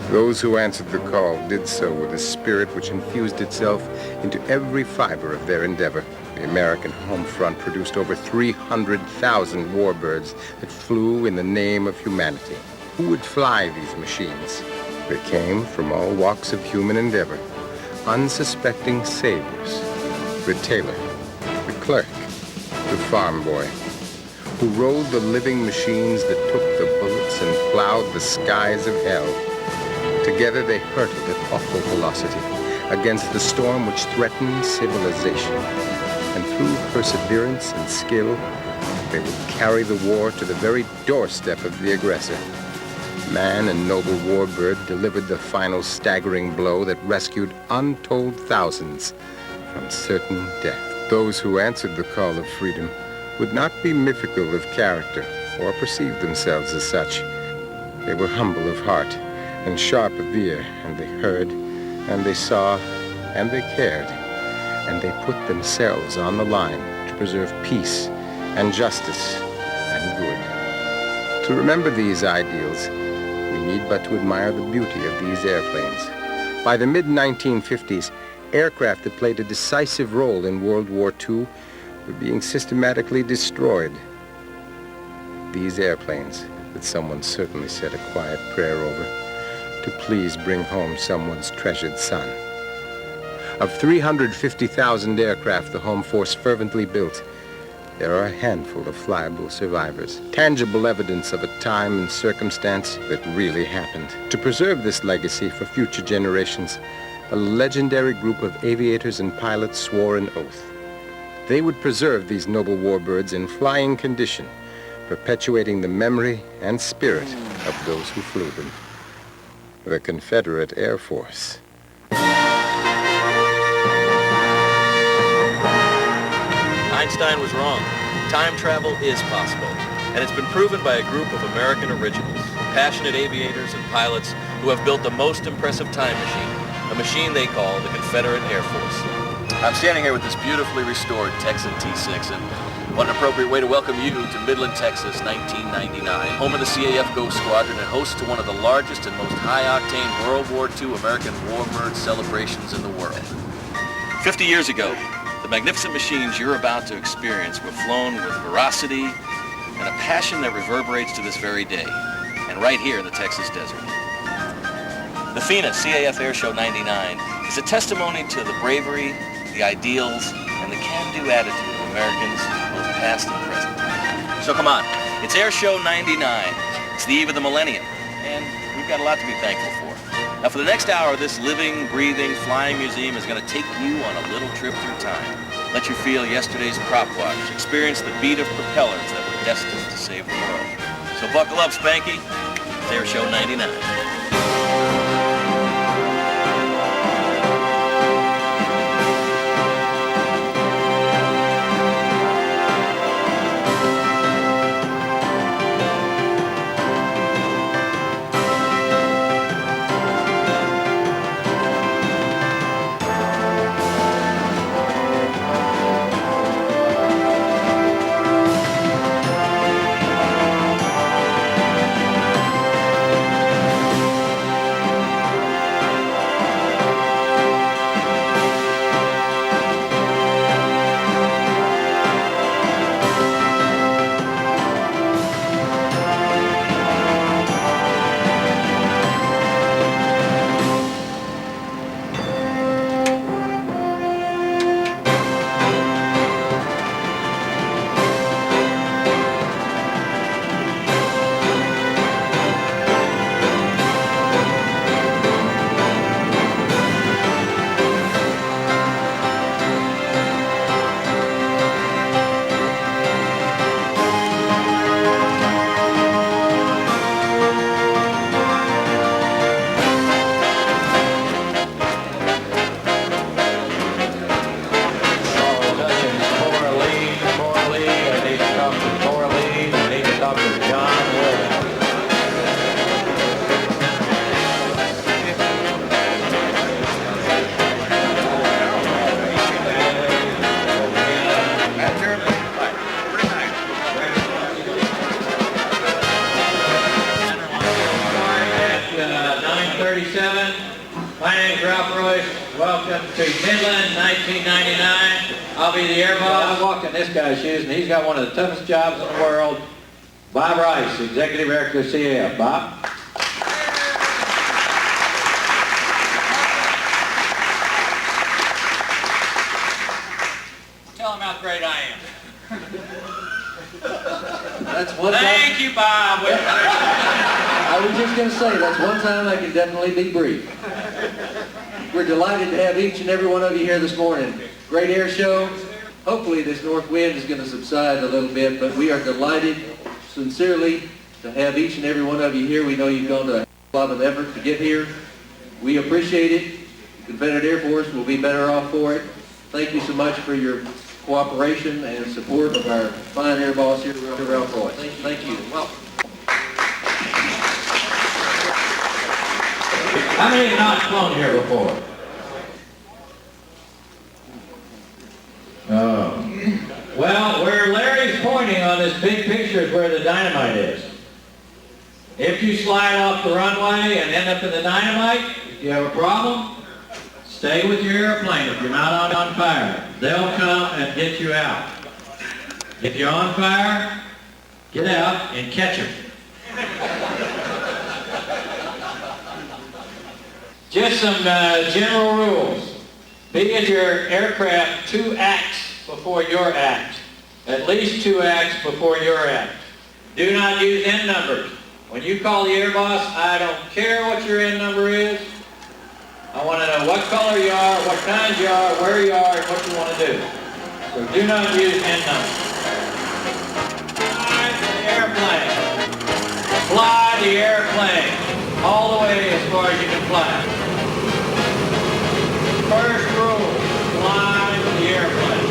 Those who answered the call did so with a spirit which infused itself into every fiber of their endeavor. The American home front produced over 300,000 warbirds that flew in the name of humanity. Who would fly these machines? They came from all walks of human endeavor, unsuspecting saviors. The tailor, the clerk, the farm boy, who rode the living machines that took the bullets and plowed the skies of hell. Together they hurtled at awful velocity against the storm which threatened civilization. And through perseverance and skill, they would carry the war to the very doorstep of the aggressor. Man and noble warbird delivered the final staggering blow that rescued untold thousands from certain death. Those who answered the call of freedom would not be mythical of character or perceive themselves as such. They were humble of heart and sharp of ear, and they heard, and they saw, and they cared, and they put themselves on the line to preserve peace and justice and good. To remember these ideals, we need but to admire the beauty of these airplanes. By the mid-1950s, aircraft that played a decisive role in World War II were being systematically destroyed. These airplanes that someone certainly said a quiet prayer over, to please bring home someone's treasured son. Of 350,000 aircraft the Home Force fervently built, there are a handful of flyable survivors, tangible evidence of a time and circumstance that really happened. To preserve this legacy for future generations, a legendary group of aviators and pilots swore an oath. They would preserve these noble warbirds in flying condition, perpetuating the memory and spirit of those who flew them. The Confederate Air Force. Einstein was wrong. Time travel is possible, and it's been proven by a group of American originals, passionate aviators and pilots who have built the most impressive time machine, a machine they call the Confederate Air Force. I'm standing here with this beautifully restored Texan T-6, and what an appropriate way to welcome you to Midland, Texas, 1999, home of the CAF Ghost Squadron and host to one of the largest and most high-octane World War II American warbird celebrations in the world. 50 years ago, the magnificent machines you're about to experience were flown with veracity and a passion that reverberates to this very day, and right here in the Texas desert. The FINA CAF Airshow 99 is a testimony to the bravery, the ideals, and the can-do attitude of Americans, both past and present. So come on, it's Airshow 99. It's the eve of the millennium, and we've got a lot to be thankful for. Now for the next hour, this living, breathing, flying museum is going to take you on a little trip through time. Let you feel yesterday's prop wash, experience the beat of propellers that were destined to save the world. So buckle up, Spanky. It's Airshow 99. to Midland, 1999. I'll be the air boss. I walked in this guy's shoes, and he's got one of the toughest jobs in the world. Bob Rice, Executive Director of CAF. Bob? Tell him how great I am. That's one Thank time. you, Bob. I was just going to say, that's one time I can definitely be brief. We're delighted to have each and every one of you here this morning. Great air show. Hopefully this north wind is going to subside a little bit, but we are delighted, sincerely, to have each and every one of you here. We know you've gone to a lot of effort to get here. We appreciate it. The Confederate Air Force will be better off for it. Thank you so much for your cooperation and support of our fine air boss here at Ralph Royce. Thank you. Welcome. How many have not flown here before? Oh. Well, where Larry's pointing on this big picture is where the dynamite is. If you slide off the runway and end up in the dynamite, if you have a problem, stay with your airplane. If you're not on fire, they'll come and get you out. If you're on fire, get out and catch them. Just some general rules. Be at your aircraft 2 acts before your act. At least 2 acts before your act. Do not use end numbers. When you call the air boss, I don't care what your end number is. I want to know what color you are, what kind you are, where you are, and what you want to do. So do not use end numbers. Fly the airplane. Fly the airplane. All the way as far as you can fly. First rule, fly the airplane.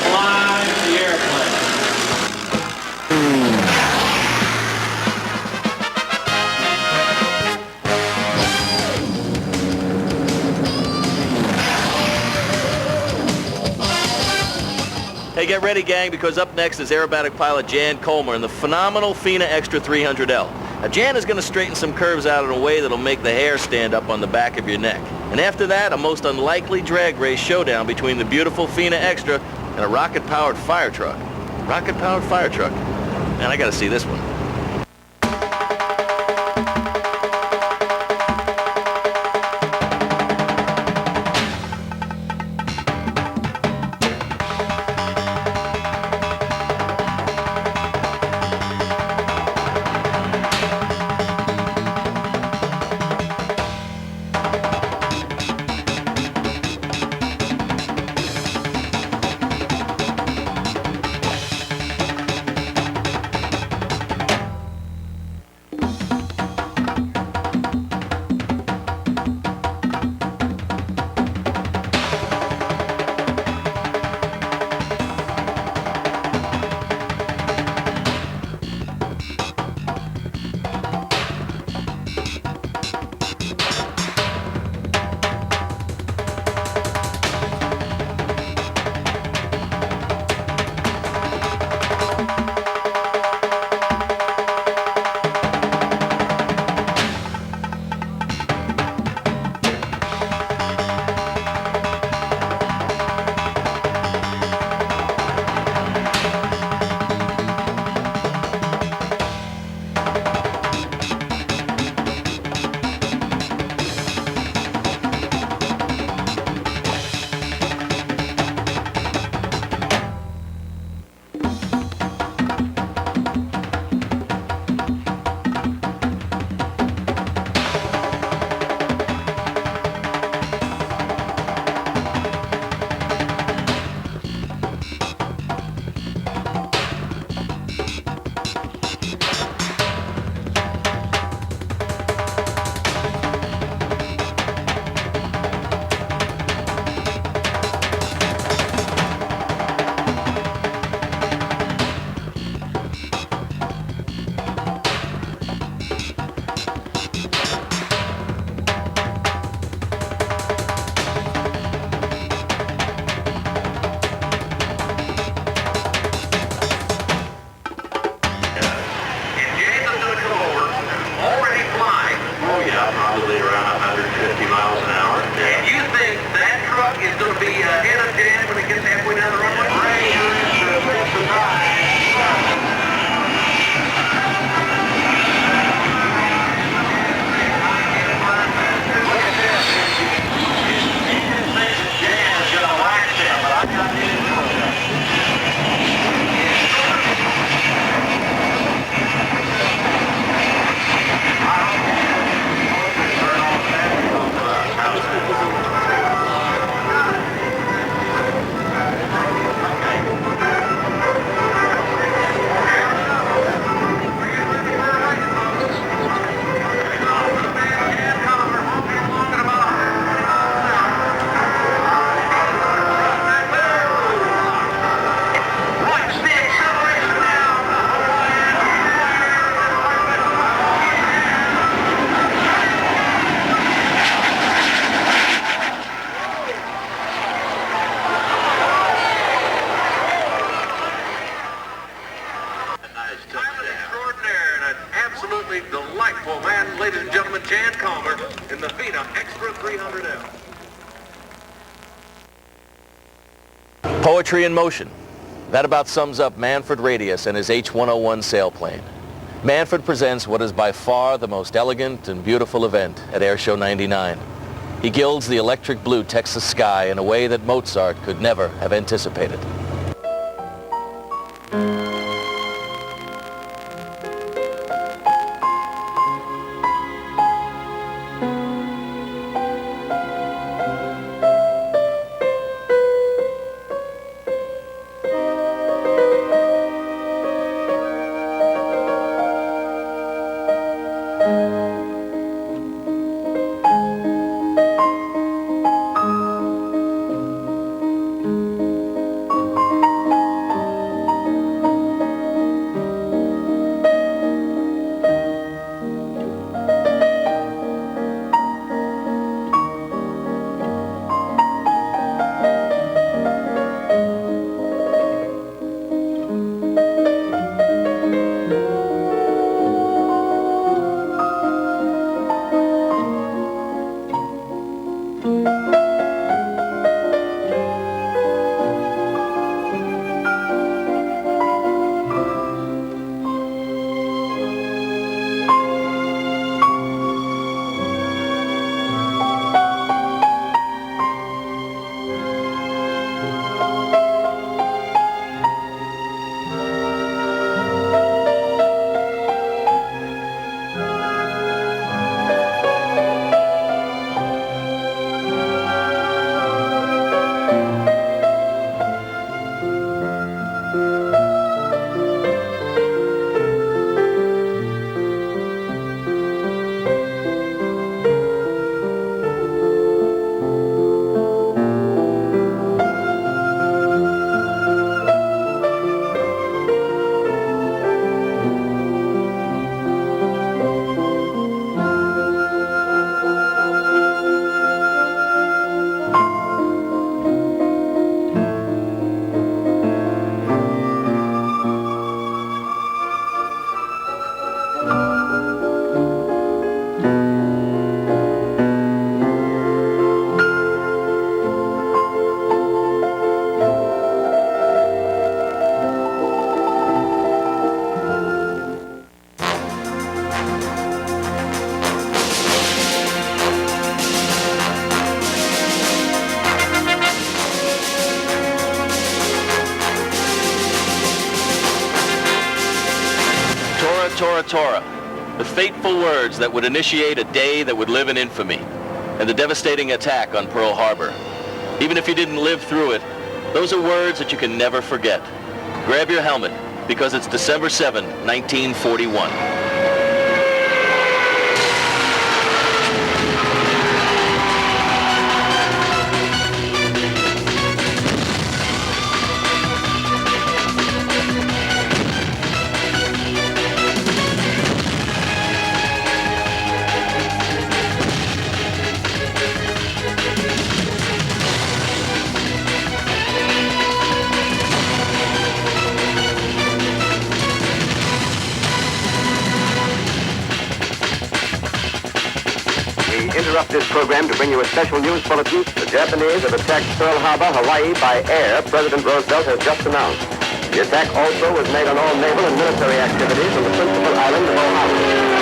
Fly the airplane. Hey, get ready, gang, because up next is aerobatic pilot Jan Colmer in the phenomenal Fina Extra 300L. Now, Jan is going to straighten some curves out in a way that'll make the hair stand up on the back of your neck. And after that, a most unlikely drag race showdown between the beautiful Fina Extra and a rocket-powered fire truck. Rocket-powered fire truck. Man, I got to see this one. Poetry in motion. That about sums up Manfred Radius and his H-101 sailplane. Manfred presents what is by far the most elegant and beautiful event at Airshow 99. He gilds the electric blue Texas sky in a way that Mozart could never have anticipated. Tora, the fateful words that would initiate a day that would live in infamy, and the devastating attack on Pearl Harbor. Even if you didn't live through it, those are words that you can never forget. Grab your helmet, because it's December 7, 1941. Interrupt this program to bring you a special news bulletin. The Japanese have attacked Pearl Harbor, Hawaii by air, President Roosevelt has just announced. The attack also was made on all naval and military activities on the principal island of Oahu.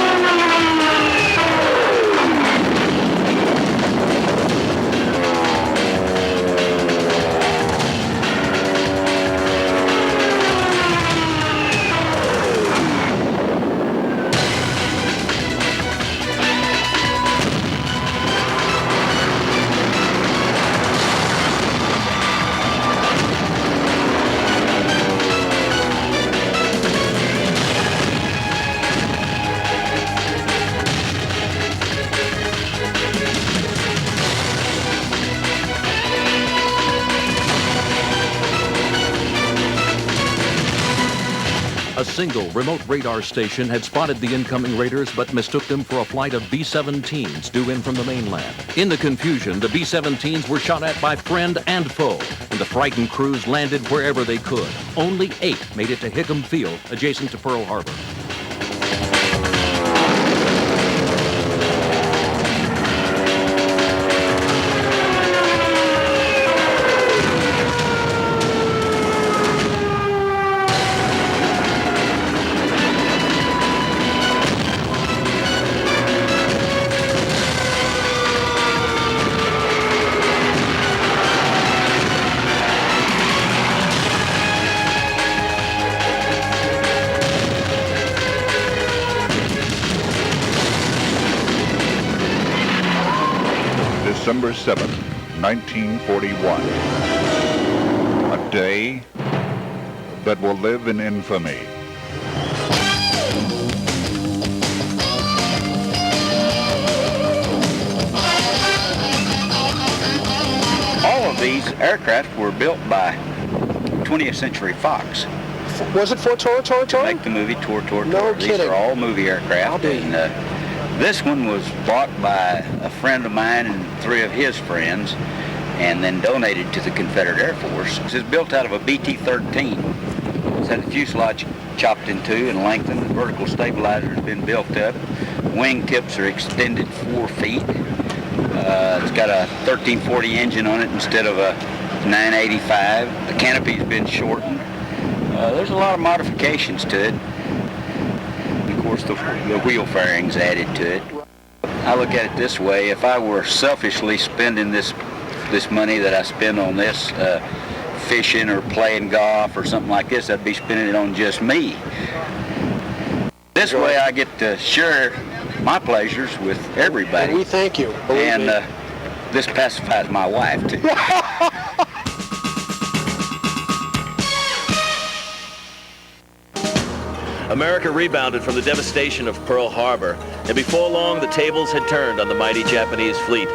A single remote radar station had spotted the incoming raiders but mistook them for a flight of B-17s due in from the mainland. In the confusion, the B-17s were shot at by friend and foe, and the frightened crews landed wherever they could. Only 8 made it to Hickam Field, adjacent to Pearl Harbor. November 7, 1941. A day that will live in infamy. All of these aircraft were built by 20th Century Fox. Was it for Tor Tor Tor? Like the movie Tor Tor Tor. No These kidding. are all movie aircraft. And this one was bought by a friend of mine and 3 of his friends, and then donated to the Confederate Air Force. This is built out of a BT-13. It's had the fuselage chopped in 2 and lengthened. The vertical stabilizer has been built up. Wing tips are extended 4 feet. It's got a 1340 engine on it instead of a 985. The canopy's been shortened. There's a lot of modifications to it. Of course, the wheel fairings added to it. I look at it this way: if I were selfishly spending this money that I spend on this, fishing or playing golf or something like this, I'd be spending it on just me. This way I get to share my pleasures with everybody. We thank you. And this pacifies my wife, too. America rebounded from the devastation of Pearl Harbor, and before long the tables had turned on the mighty Japanese fleet.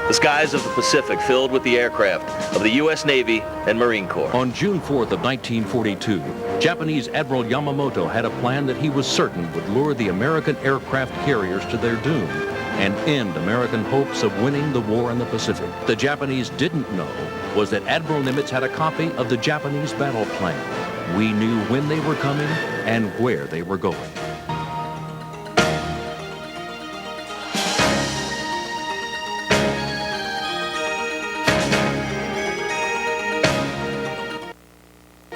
The skies of the Pacific filled with the aircraft of the U.S. Navy and Marine Corps. On June 4th of 1942, Japanese Admiral Yamamoto had a plan that he was certain would lure the American aircraft carriers to their doom and end American hopes of winning the war in the Pacific. The Japanese didn't know was that Admiral Nimitz had a copy of the Japanese battle plan. We knew when they were coming and where they were going.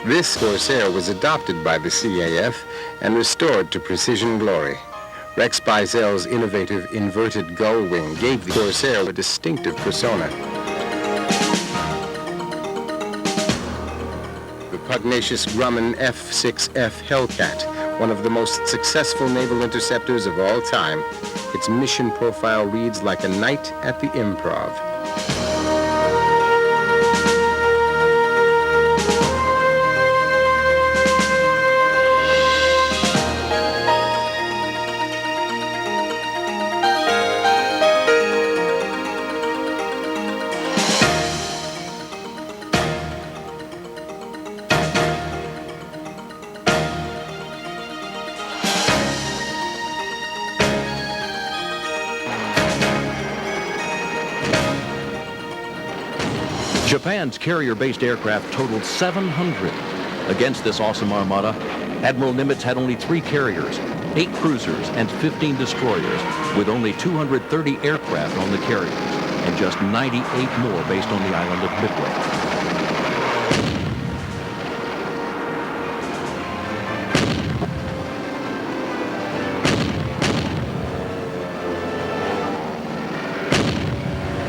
This Corsair was adopted by the CAF and restored to precision glory. Rex Bizel's innovative inverted gull wing gave the Corsair a distinctive persona. The pugnacious Grumman F-6F Hellcat, one of the most successful naval interceptors of all time, its mission profile reads like a night at the Improv. Japan's carrier-based aircraft totaled 700. Against this awesome armada, Admiral Nimitz had only 3 carriers, 8 cruisers, and 15 destroyers, with only 230 aircraft on the carriers, and just 98 more based on the island of Midway.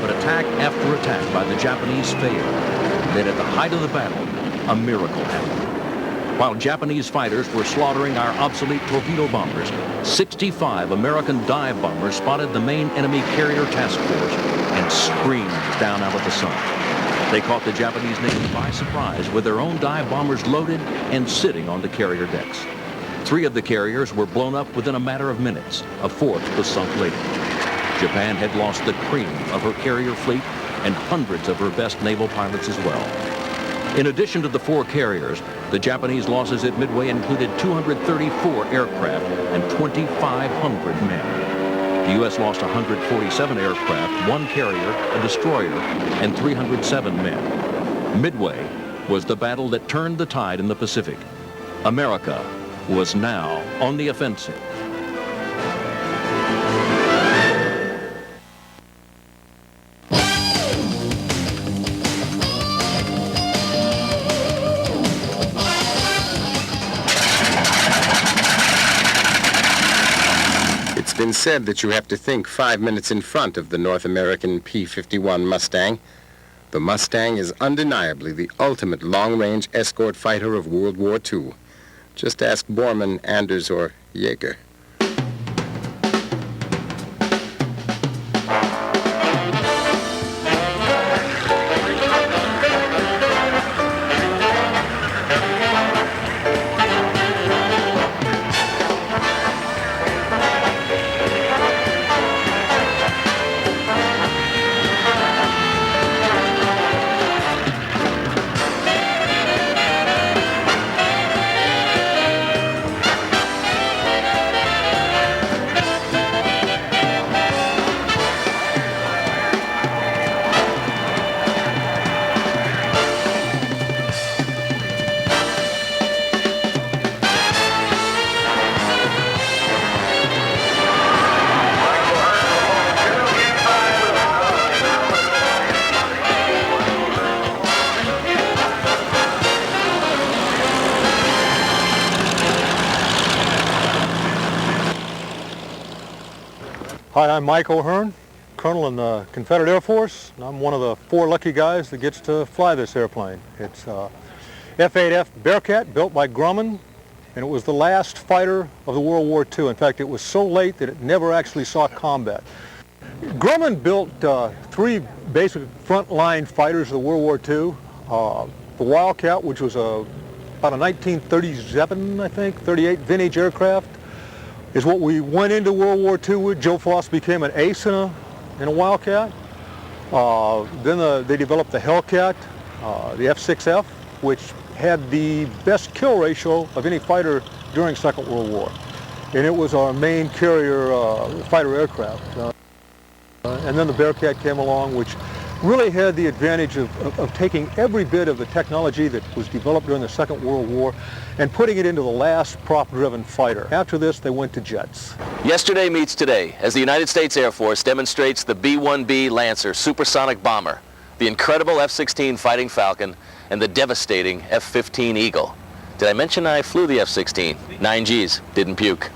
Attack after attack by the Japanese failed. Then at the height of the battle, a miracle happened. While Japanese fighters were slaughtering our obsolete torpedo bombers, 65 American dive bombers spotted the main enemy carrier task force and screamed down out of the sun. They caught the Japanese Navy by surprise with their own dive bombers loaded and sitting on the carrier decks. 3 of the carriers were blown up within a matter of minutes. A 4th was sunk later. Japan had lost the cream of her carrier fleet and hundreds of her best naval pilots as well. In addition to the 4 carriers, the Japanese losses at Midway included 234 aircraft and 2,500 men. The U.S. lost 147 aircraft, 1 carrier, a destroyer, and 307 men. Midway was the battle that turned the tide in the Pacific. America was now on the offensive. It's been said that you have to think 5 minutes in front of the North American P-51 Mustang. The Mustang is undeniably the ultimate long-range escort fighter of World War II. Just ask Borman, Anders, or Yeager. Hi, I'm Mike O'Hearn, Colonel in the Confederate Air Force, and I'm one of the 4 lucky guys that gets to fly this airplane. It's a F-8F Bearcat built by Grumman, and it was the last fighter of the World War II. In fact, it was so late that it never actually saw combat. Grumman built 3 basic frontline fighters of the World War II. The Wildcat, which was about a 1937, I think, 38 vintage aircraft, is what we went into World War II with. Joe Foss became an ace in a Wildcat. Then they developed the Hellcat, the F-6F, which had the best kill ratio of any fighter during Second World War. And it was our main carrier fighter aircraft. And then the Bearcat came along, which really had the advantage of taking every bit of the technology that was developed during the Second World War and putting it into the last prop-driven fighter. After this, they went to jets. Yesterday meets today as the United States Air Force demonstrates the B-1B Lancer supersonic bomber, the incredible F-16 Fighting Falcon, and the devastating F-15 Eagle. Did I mention I flew the F-16? 9 Gs, didn't puke.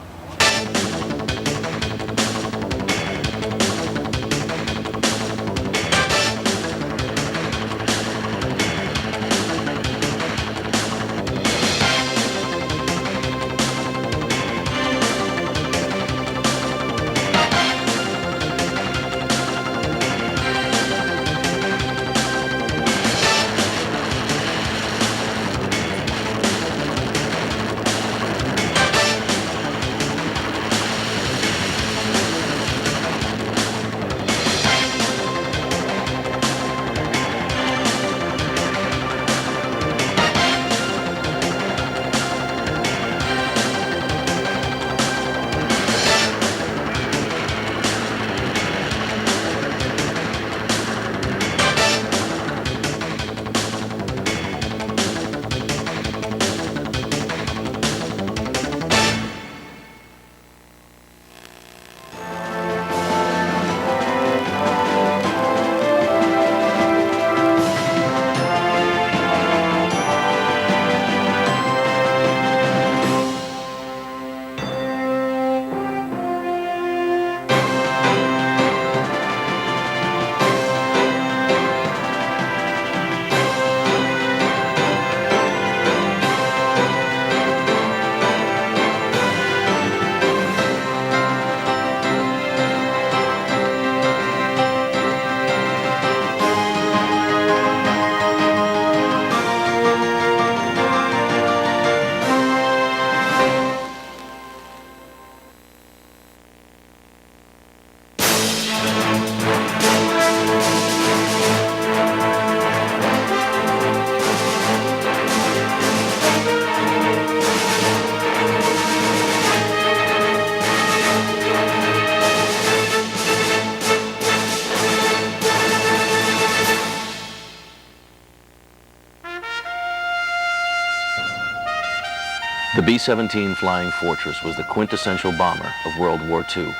The B-17 Flying Fortress was the quintessential bomber of World War II.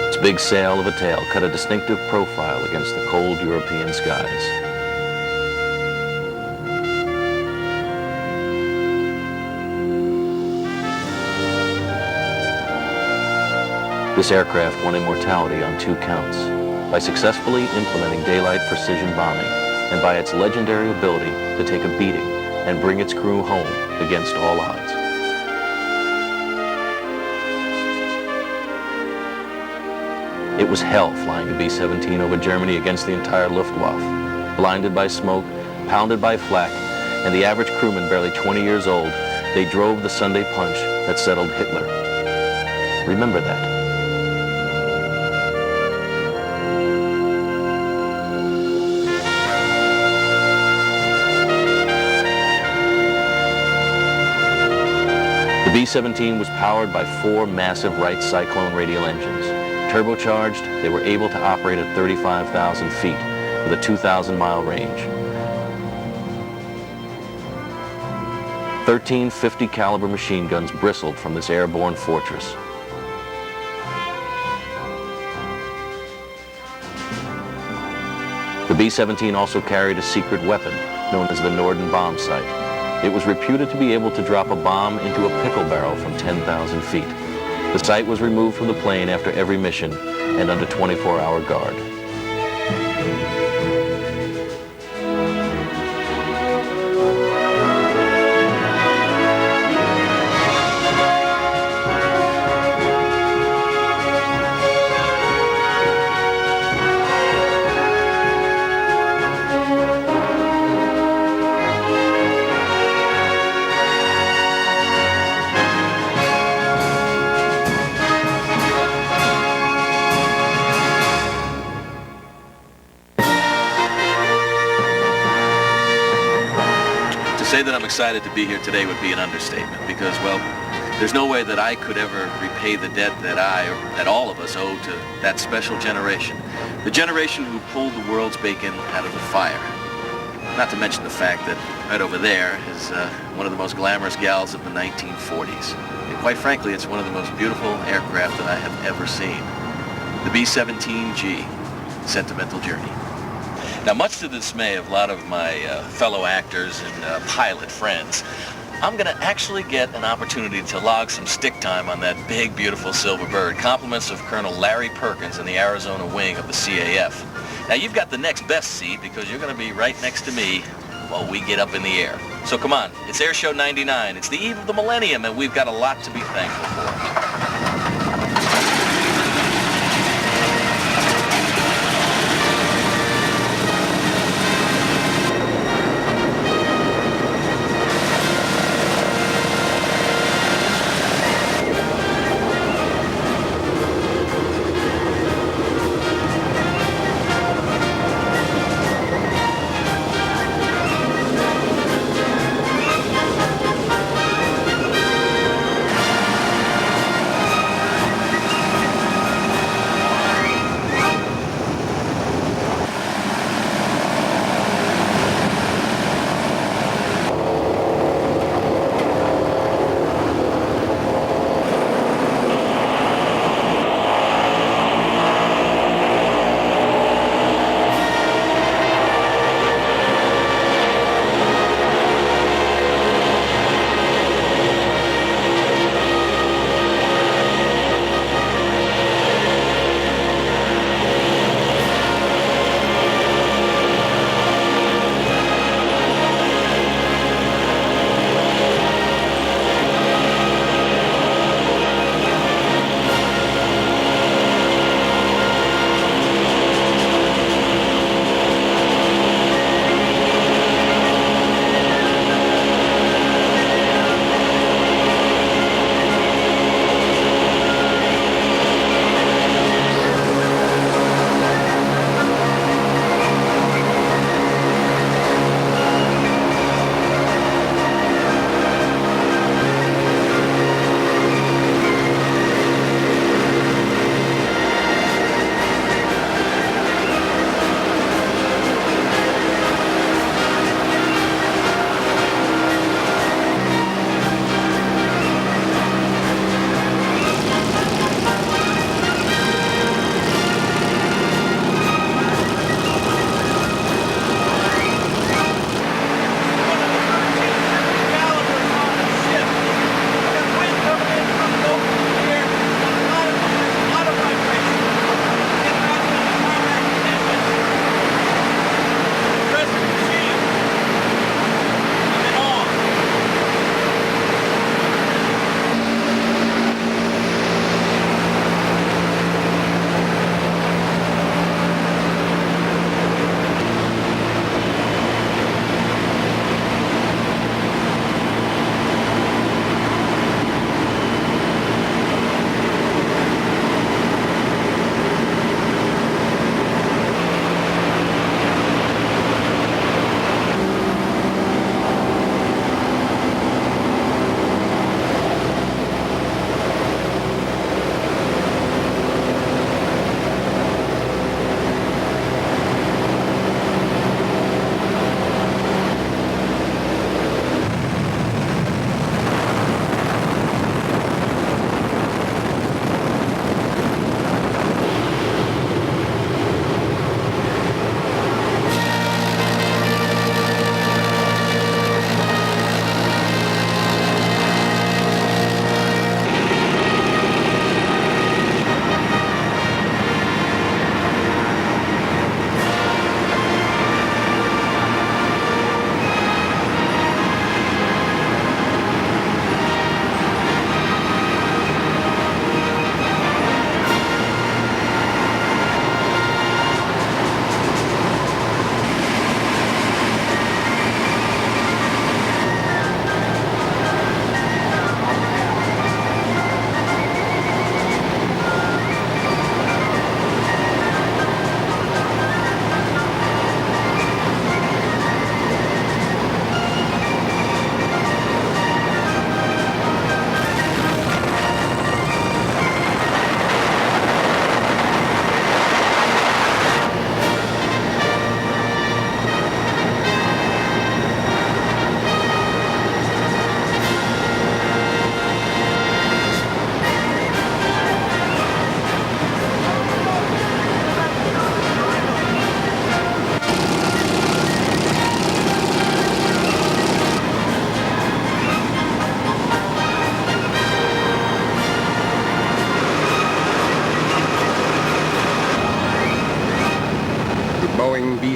Its big sail of a tail cut a distinctive profile against the cold European skies. This aircraft won immortality on 2 counts. By successfully implementing daylight precision bombing and by its legendary ability to take a beating and bring its crew home against all odds. It was hell flying a B-17 over Germany against the entire Luftwaffe. Blinded by smoke, pounded by flak, and the average crewman barely 20 years old, they drove the Sunday punch that settled Hitler. Remember that. The B-17 was powered by 4 massive Wright Cyclone radial engines. Turbocharged, they were able to operate at 35,000 feet with a 2,000-mile range. 13 50 caliber machine guns bristled from this airborne fortress. The B-17 also carried a secret weapon known as the Norden bomb sight. It was reputed to be able to drop a bomb into a pickle barrel from 10,000 feet. The site was removed from the plane after every mission and under 24-hour guard. To say that I'm excited to be here today would be an understatement because, well, there's no way that I could ever repay the debt that all of us owe to that special generation. The generation who pulled the world's bacon out of the fire. Not to mention the fact that right over there is one of the most glamorous gals of the 1940s. And quite frankly, it's one of the most beautiful aircraft that I have ever seen. The B-17G, Sentimental Journey. Now, much to the dismay of a lot of my fellow actors and pilot friends, I'm going to actually get an opportunity to log some stick time on that big, beautiful silver bird. Compliments of Colonel Larry Perkins in the Arizona wing of the CAF. Now, you've got the next best seat because you're going to be right next to me while we get up in the air. So come on, it's Airshow 99. It's the eve of the millennium, and we've got a lot to be thankful for.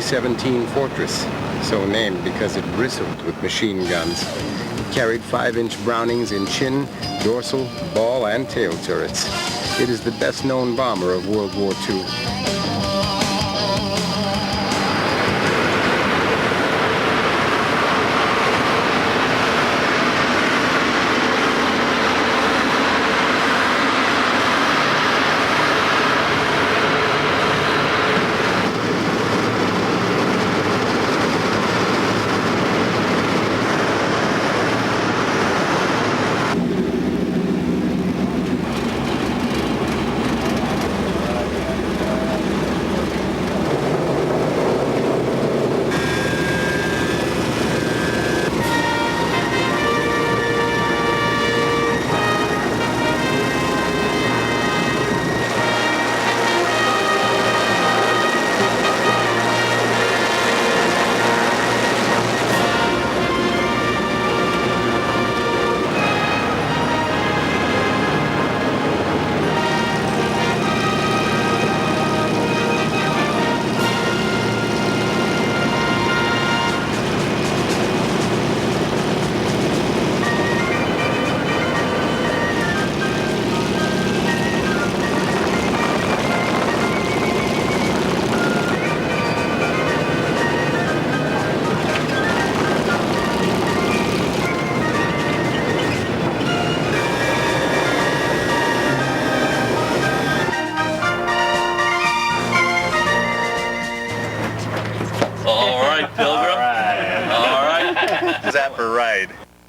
B-17 Fortress, so named because it bristled with machine guns. It carried 5-inch Brownings in chin, dorsal, ball, and tail turrets. It is the best-known bomber of World War II.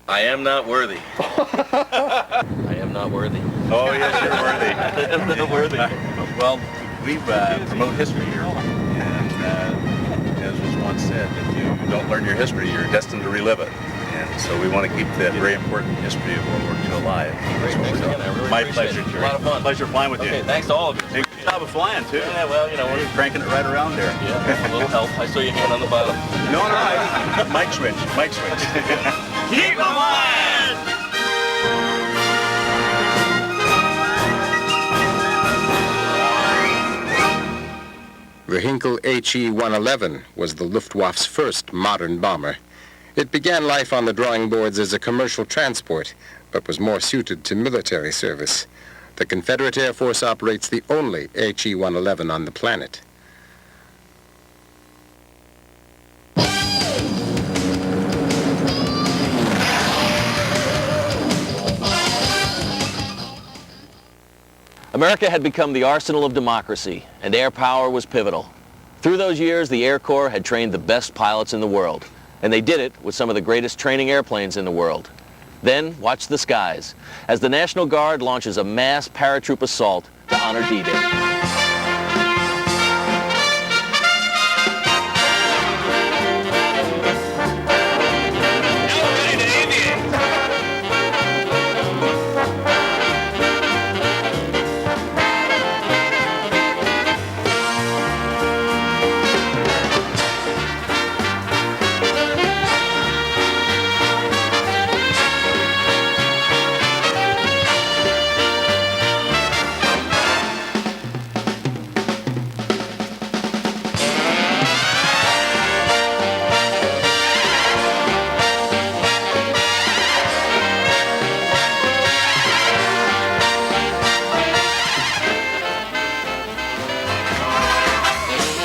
I am not worthy. I am not worthy. Oh, yes, you're worthy. I am not worthy. Well, we promote history here. And as was once said, if you don't learn your history, you're destined to relive it. And so we want to keep that very important history of World War II alive. That's what we're doing. Really My pleasure, Jerry. A lot of fun. Pleasure flying with you. Okay, thanks to all of you. Hey, good job of flying, too. Yeah, well, you know, we're cranking it right around there. Yeah, a little help. I saw your hand on the bottom. No, mic switch, mic switch. Keep them flying! The Hinkel HE-111 was the Luftwaffe's first modern bomber. It began life on the drawing boards as a commercial transport, but was more suited to military service. The Confederate Air Force operates the only HE-111 on the planet. America had become the arsenal of democracy, and air power was pivotal. Through those years, the Air Corps had trained the best pilots in the world, and they did it with some of the greatest training airplanes in the world. Then, watch the skies, as the National Guard launches a mass paratroop assault to honor D-Day.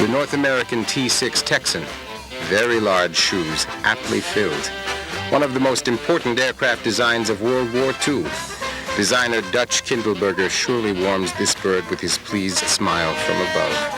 The North American T-6 Texan, very large shoes, aptly filled. One of the most important aircraft designs of World War II. Designer Dutch Kindleberger surely warms this bird with his pleased smile from above.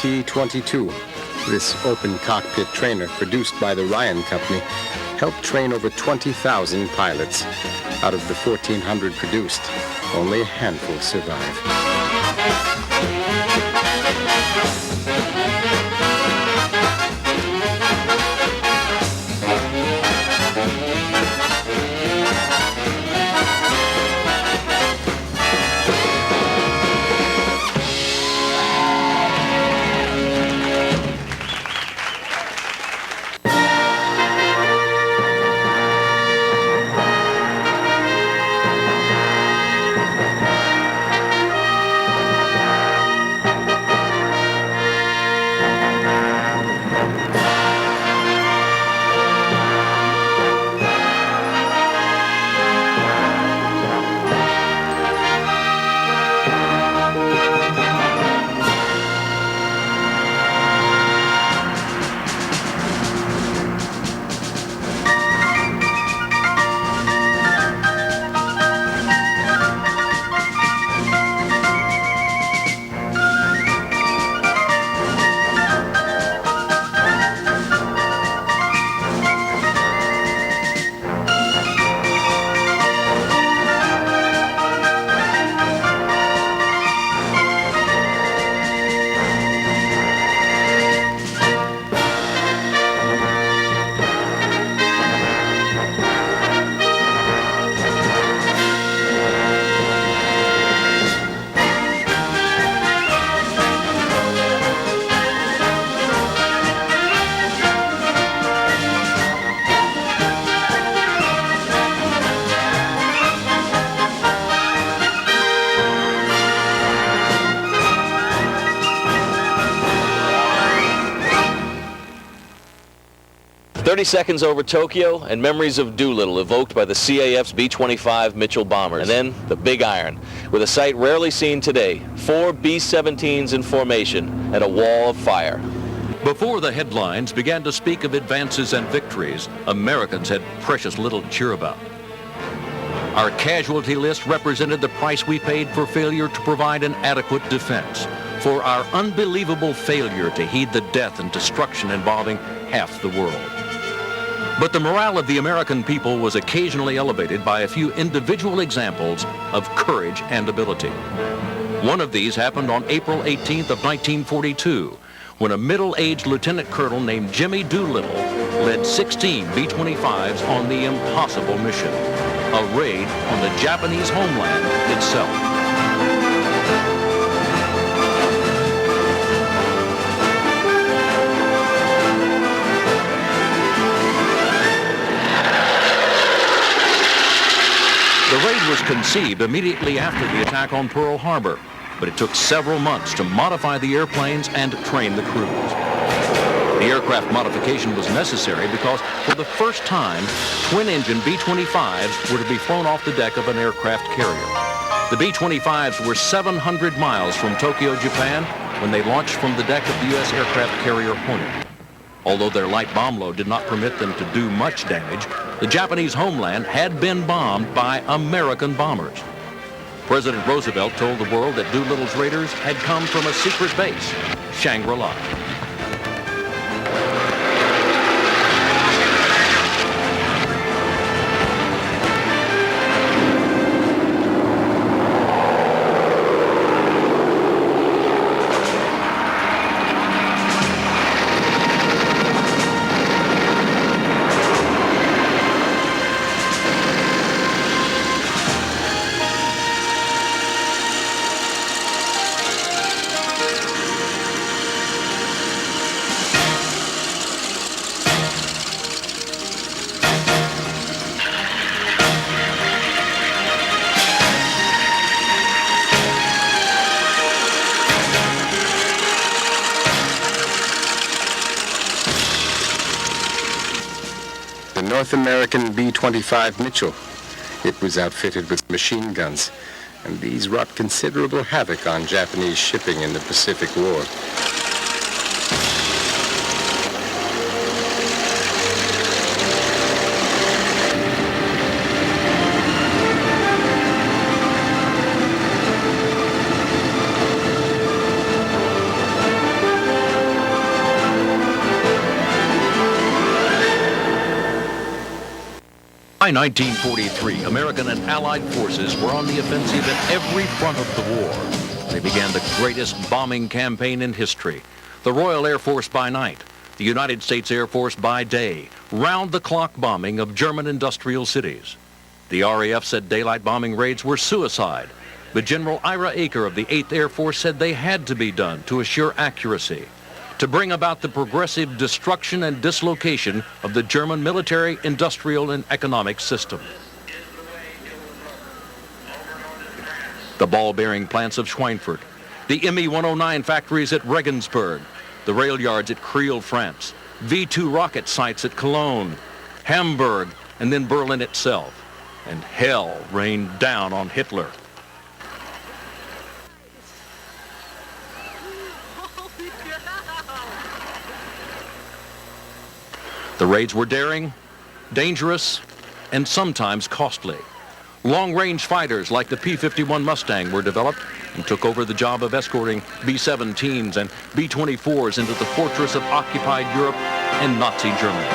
PT-22. This open cockpit trainer, produced by the Ryan Company, helped train over 20,000 pilots. Out of the 1,400 produced, only a handful survive. "30 seconds over Tokyo and memories of Doolittle evoked by the CAF's B-25 Mitchell bombers. And then the Big Iron, with a sight rarely seen today, 4 B-17s in formation and a wall of fire." Before the headlines began to speak of advances and victories, Americans had precious little to cheer about. Our casualty list represented the price we paid for failure to provide an adequate defense, for our unbelievable failure to heed the death and destruction involving half the world. But the morale of the American people was occasionally elevated by a few individual examples of courage and ability. One of these happened on April 18th of 1942, when a middle-aged lieutenant colonel named Jimmy Doolittle led 16 B-25s on the impossible mission, a raid on the Japanese homeland itself. The raid was conceived immediately after the attack on Pearl Harbor, but it took several months to modify the airplanes and train the crews. The aircraft modification was necessary because, for the first time, twin-engine B-25s were to be flown off the deck of an aircraft carrier. The B-25s were 700 miles from Tokyo, Japan, when they launched from the deck of the U.S. aircraft carrier Hornet. Although their light bomb load did not permit them to do much damage, the Japanese homeland had been bombed by American bombers. President Roosevelt told the world that Doolittle's raiders had come from a secret base, Shangri-La. North American B-25 Mitchell. It was outfitted with machine guns, and these wrought considerable havoc on Japanese shipping in the Pacific War. By 1943, American and Allied forces were on the offensive at every front of the war. They began the greatest bombing campaign in history. The Royal Air Force by night, the United States Air Force by day, round-the-clock bombing of German industrial cities. The RAF said daylight bombing raids were suicide, but General Ira Aker of the 8th Air Force said they had to be done to assure accuracy, to bring about the progressive destruction and dislocation of the German military, industrial, and economic system. The ball-bearing plants of Schweinfurt, the Me-109 factories at Regensburg, the rail yards at Creil, France, V-2 rocket sites at Cologne, Hamburg, and then Berlin itself. And hell rained down on Hitler. The raids were daring, dangerous, and sometimes costly. Long-range fighters like the P-51 Mustang were developed and took over the job of escorting B-17s and B-24s into the fortress of occupied Europe and Nazi Germany.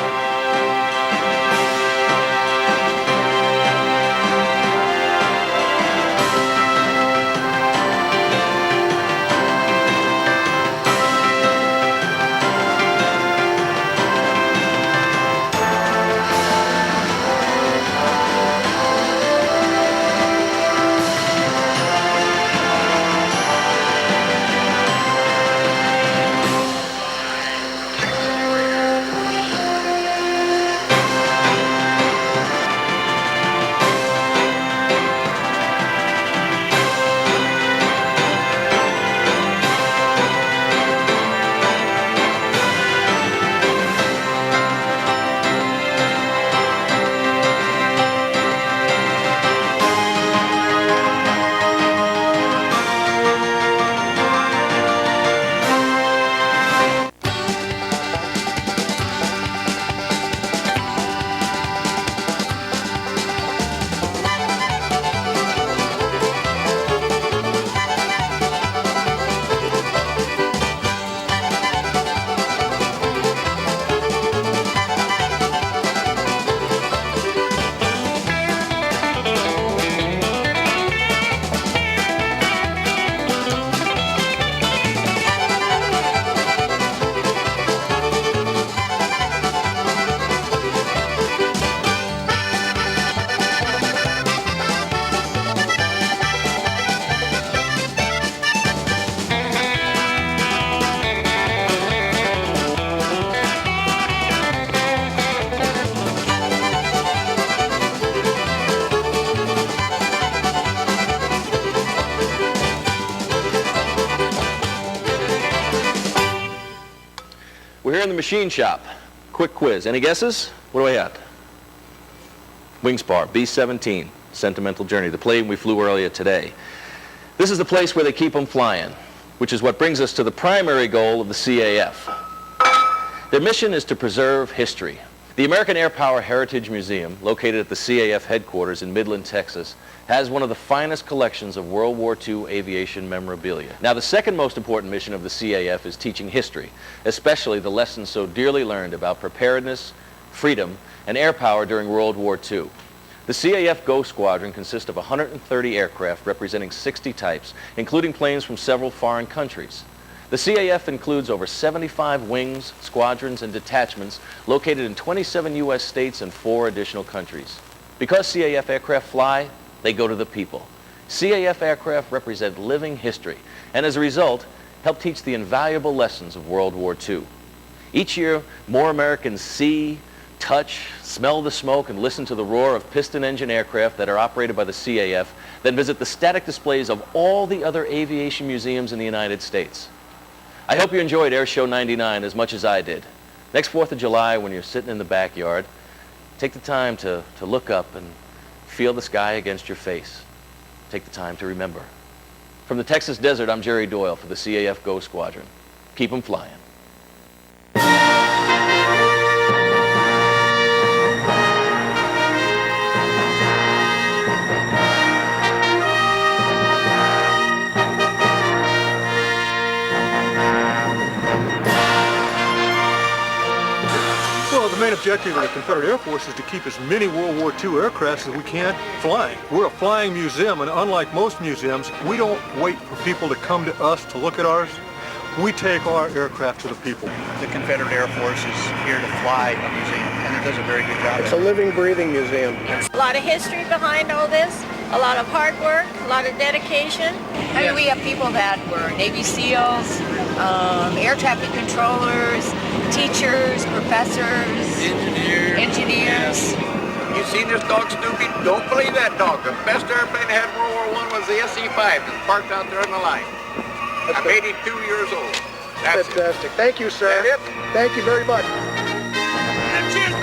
We're here in the machine shop. Quick quiz. Any guesses? What do we have? Wingspar, B-17, Sentimental Journey, the plane we flew earlier today. This is the place where they keep them flying, which is what brings us to the primary goal of the CAF. Their mission is to preserve history. The American Air Power Heritage Museum, located at the CAF headquarters in Midland, Texas, has one of the finest collections of World War II aviation memorabilia. Now, the second most important mission of the CAF is teaching history, especially the lessons so dearly learned about preparedness, freedom, and air power during World War II. The CAF Ghost Squadron consists of 130 aircraft representing 60 types, including planes from several foreign countries. The CAF includes over 75 wings, squadrons, and detachments located in 27 U.S. states and 4 additional countries. Because CAF aircraft fly, they go to the people. CAF aircraft represent living history, and as a result, help teach the invaluable lessons of World War II. Each year, more Americans see, touch, smell the smoke, and listen to the roar of piston engine aircraft that are operated by the CAF than visit the static displays of all the other aviation museums in the United States. I hope you enjoyed Airshow 99 as much as I did. Next 4th of July, when you're sitting in the backyard, take the time to look up and feel the sky against your face. Take the time to remember. From the Texas desert, I'm Jerry Doyle for the CAF Ghost Squadron. Keep 'em flying. Well, the main objective objective of the Confederate Air Force is to keep as many World War II aircraft as we can flying. We're a flying museum, and unlike most museums, we don't wait for people to come to us to look at ours. We take our aircraft to the people. The Confederate Air Force is here to fly a museum, and it does a very good job. It's a living, breathing museum. A lot of history behind all this, a lot of hard work, a lot of dedication. I mean, we have people that were Navy SEALs, air traffic controllers, teachers, professors, engineers. You seen this dog, Snoopy? Don't believe that dog. The best airplane that had World War I was the SE-5 that's parked out there on the line. I'm 82 years old. That's fantastic. Thank you, sir. That it? Thank you very much. And cheers,